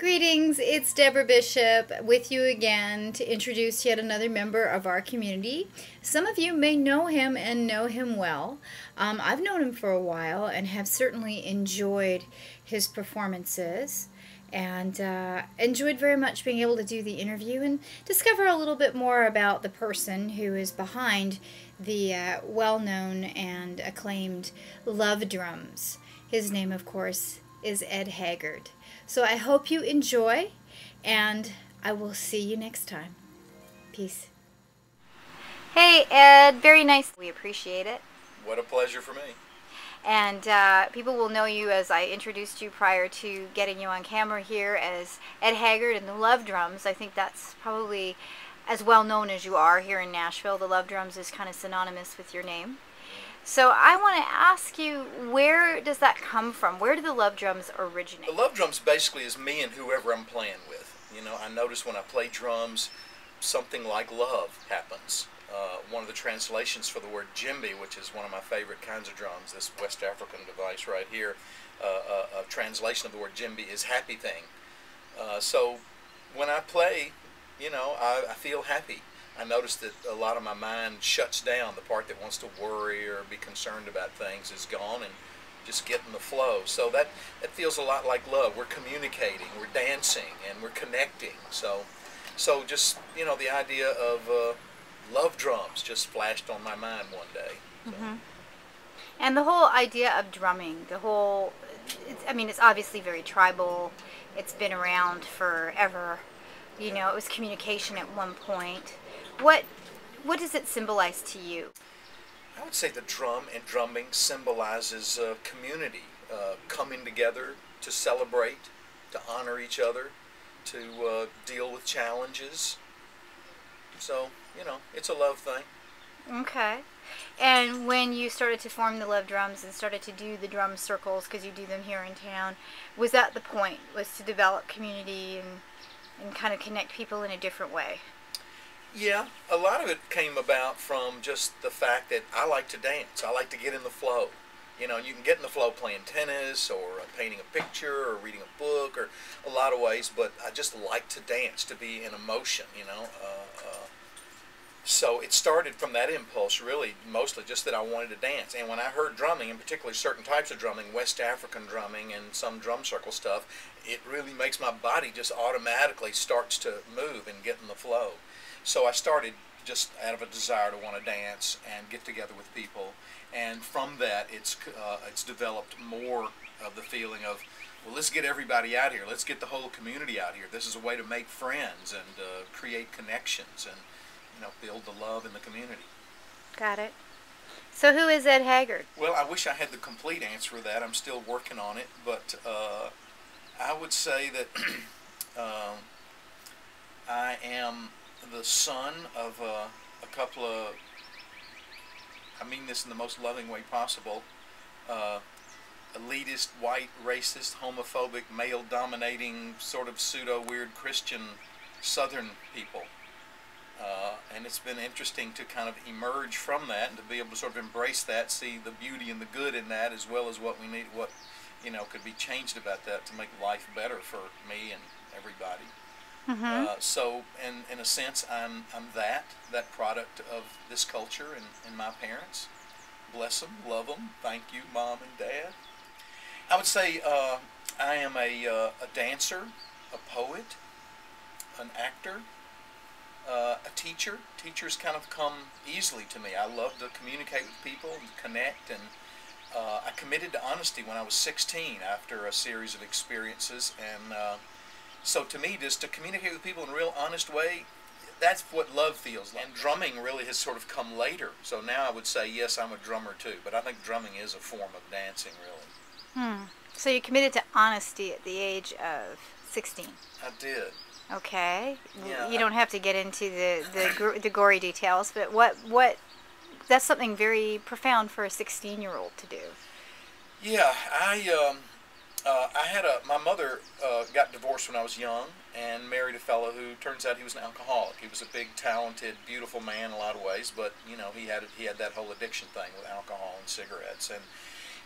Greetings, it's Deborah Bishop with you again to introduce yet another member of our community. Some of you may know him and know him well. I've known him for a while and have certainly enjoyed his performances and enjoyed very much being able to do the interview and discover a little bit more about the person who is behind the well-known and acclaimed Love Drums. His name, of course, is Ed Haggard. So I hope you enjoy, and I will see you next time. Peace. Hey, Ed. Very nice. We appreciate it. What a pleasure for me. And people will know you, as I introduced you prior to getting you on camera here, as Ed Haggard and the Love Drums. I think that's probably as well known as you are here in Nashville. The Love Drums is kind of synonymous with your name. So I want to ask you, where does that come from? Where do the Love Drums originate? The Love Drums basically is me and whoever I'm playing with. You know, I notice when I play drums, something like love happens. One of the translations for the word djembe, which is one of my favorite kinds of drums, this West African device right here, a translation of the word djembe is happy thing. So when I play, you know, I feel happy. I notice that a lot of my mind shuts down. The part that wants to worry or be concerned about things is gone and just get in the flow. So that feels a lot like love. We're communicating, we're dancing, and we're connecting. So just, you know, the idea of love drums just flashed on my mind one day. So. And the whole idea of drumming, I mean, it's obviously very tribal. It's been around forever. You know, it was communication at one point. What does it symbolize to you? I would say the drum and drumming symbolizes community, coming together to celebrate, to honor each other, to deal with challenges. So, you know, it's a love thing. Okay. And when you started to form the Love Drums and started to do the drum circles, because you do them here in town, was that the point, was to develop community and kind of connect people in a different way? Yeah, a lot of it came about from just the fact that I like to dance. I like to get in the flow. You know, you can get in the flow playing tennis or painting a picture or reading a book or a lot of ways, but I just like to dance, to be in emotion, you know. So it started from that impulse, really, mostly just that I wanted to dance. And when I heard drumming, and particularly certain types of drumming, West African drumming and some drum circle stuff, it really makes my body just automatically starts to move and get in the flow. So I started just out of a desire to want to dance and get together with people, and from that it's developed more of the feeling of, well, let's get everybody out here. Let's get the whole community out here. This is a way to make friends and create connections and, you know, build the love in the community. Got it. So who is Ed Haggard? Well, I wish I had the complete answer to that. I'm still working on it, but I would say that I am the son of a couple of, I mean this in the most loving way possible, elitist, white, racist, homophobic, male-dominating, sort of pseudo-weird Christian Southern people. And it's been interesting to kind of emerge from that and to be able to sort of embrace that, see the beauty and the good in that, as well as what we need, what, you know, could be changed about that to make life better for me and everybody. So, in a sense, I'm that product of this culture and my parents. Bless them, love them. Thank you, Mom and Dad. I would say I am a dancer, a poet, an actor, a teacher. Teachers kind of come easily to me. I love to communicate with people and connect, and I committed to honesty when I was 16 after a series of experiences, and so to me, just to communicate with people in a real honest way, that's what love feels like. And drumming really has sort of come later. So now I would say, yes, I'm a drummer too, but I think drumming is a form of dancing, really. So you committed to honesty at the age of 16? I did. Okay. Yeah, you don't have to get into the gory details, but that's something very profound for a 16-year-old to do. Yeah, my mother got divorced when I was young and married a fellow who turns out he was an alcoholic. He was a big, talented, beautiful man in a lot of ways, but, you know, he had that whole addiction thing with alcohol and cigarettes.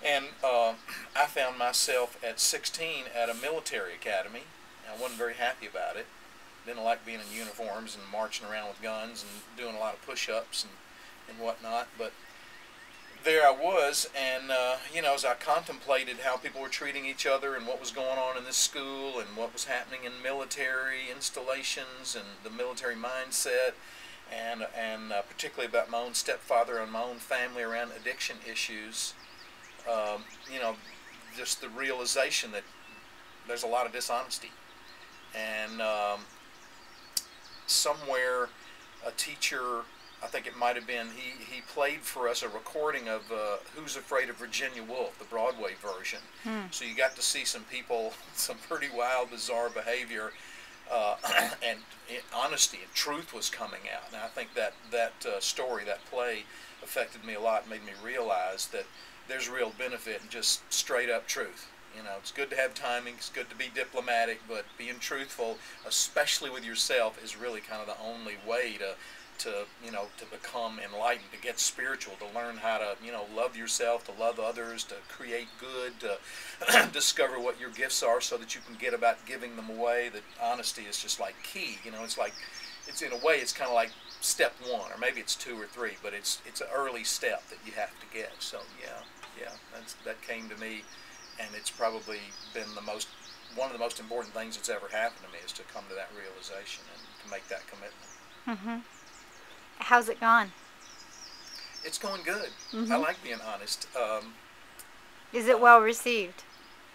And I found myself at 16 at a military academy I wasn't very happy about it. Didn't like being in uniforms and marching around with guns and doing a lot of push-ups and whatnot. But there I was, and as I contemplated how people were treating each other and what was going on in this school and what was happening in military installations and the military mindset, and particularly about my own stepfather and my own family around addiction issues, just the realization that there's a lot of dishonesty. And somewhere a teacher, I think it might have been, he played for us a recording of Who's Afraid of Virginia Woolf, the Broadway version. So you got to see some people, some pretty wild, bizarre behavior, and honesty and truth was coming out. And I think that story, that play, affected me a lot, made me realize that there's real benefit in just straight up truth. It's good to have timing, it's good to be diplomatic, but being truthful, especially with yourself, is really kind of the only way to become enlightened, to get spiritual, to learn how to, love yourself, to love others, to create good, to discover what your gifts are so that you can get about giving them away. That honesty is just like key. It's in a way, it's kind of like step one, or maybe it's 2 or 3, but it's an early step that you have to get. So yeah, that came to me, and it's probably been one of the most important things that's ever happened to me, is to come to that realization and to make that commitment. Mm-hmm. How's it gone? It's going good. Mm-hmm. I like being honest. Is it well received?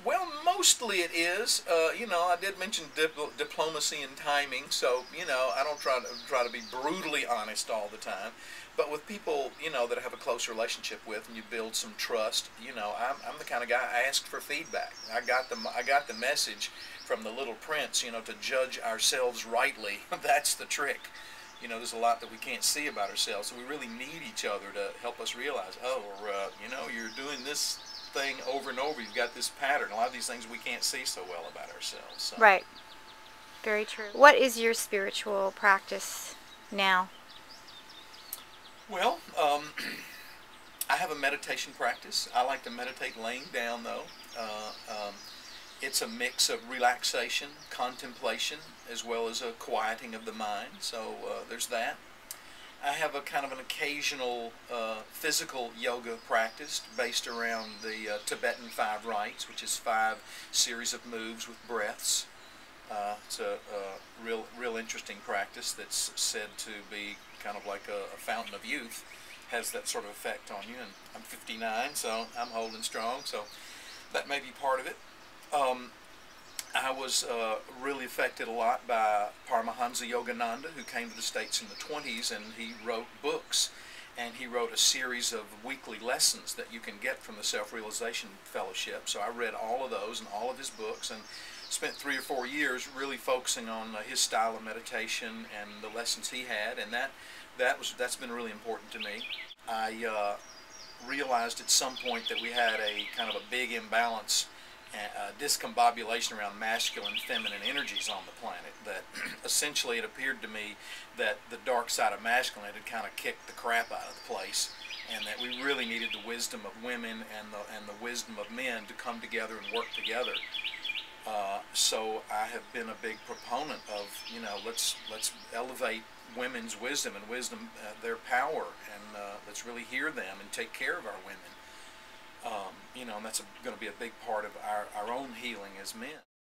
Well, mostly it is. I did mention diplomacy and timing, so I don't try to be brutally honest all the time. But with people that I have a close relationship with, and you build some trust, I'm the kind of guy, I ask for feedback. I got the message from the Little Prince, to judge ourselves rightly. That's the trick. There's a lot that we can't see about ourselves, so we really need each other to help us realize, you're doing this thing over and over, you've got this pattern. A lot of these things we can't see so well about ourselves. So. Right. Very true. What is your spiritual practice now? Well, I have a meditation practice. I like to meditate laying down, though. It's a mix of relaxation, contemplation, as well as a quieting of the mind. So there's that. I have a kind of an occasional physical yoga practice based around the Tibetan 5 rites, which is 5 series of moves with breaths. It's a real interesting practice that's said to be kind of like a fountain of youth. Has that sort of effect on you. And I'm 59, so I'm holding strong, so that may be part of it. I was really affected a lot by Paramahansa Yogananda, who came to the States in the 20s, and he wrote books, and he wrote a series of weekly lessons that you can get from the Self-Realization Fellowship. So I read all of those and all of his books, and spent 3 or 4 years really focusing on his style of meditation and the lessons he had, and that's been really important to me. I realized at some point that we had a kind of a big imbalance, discombobulation around masculine and feminine energies on the planet, that essentially it appeared to me that the dark side of masculine had kind of kicked the crap out of the place, and that we really needed the wisdom of women and the wisdom of men to come together and work together. So I have been a big proponent of, let's elevate women's wisdom and their power, and let's really hear them and take care of our women. And that's going to be a big part of our own healing as men.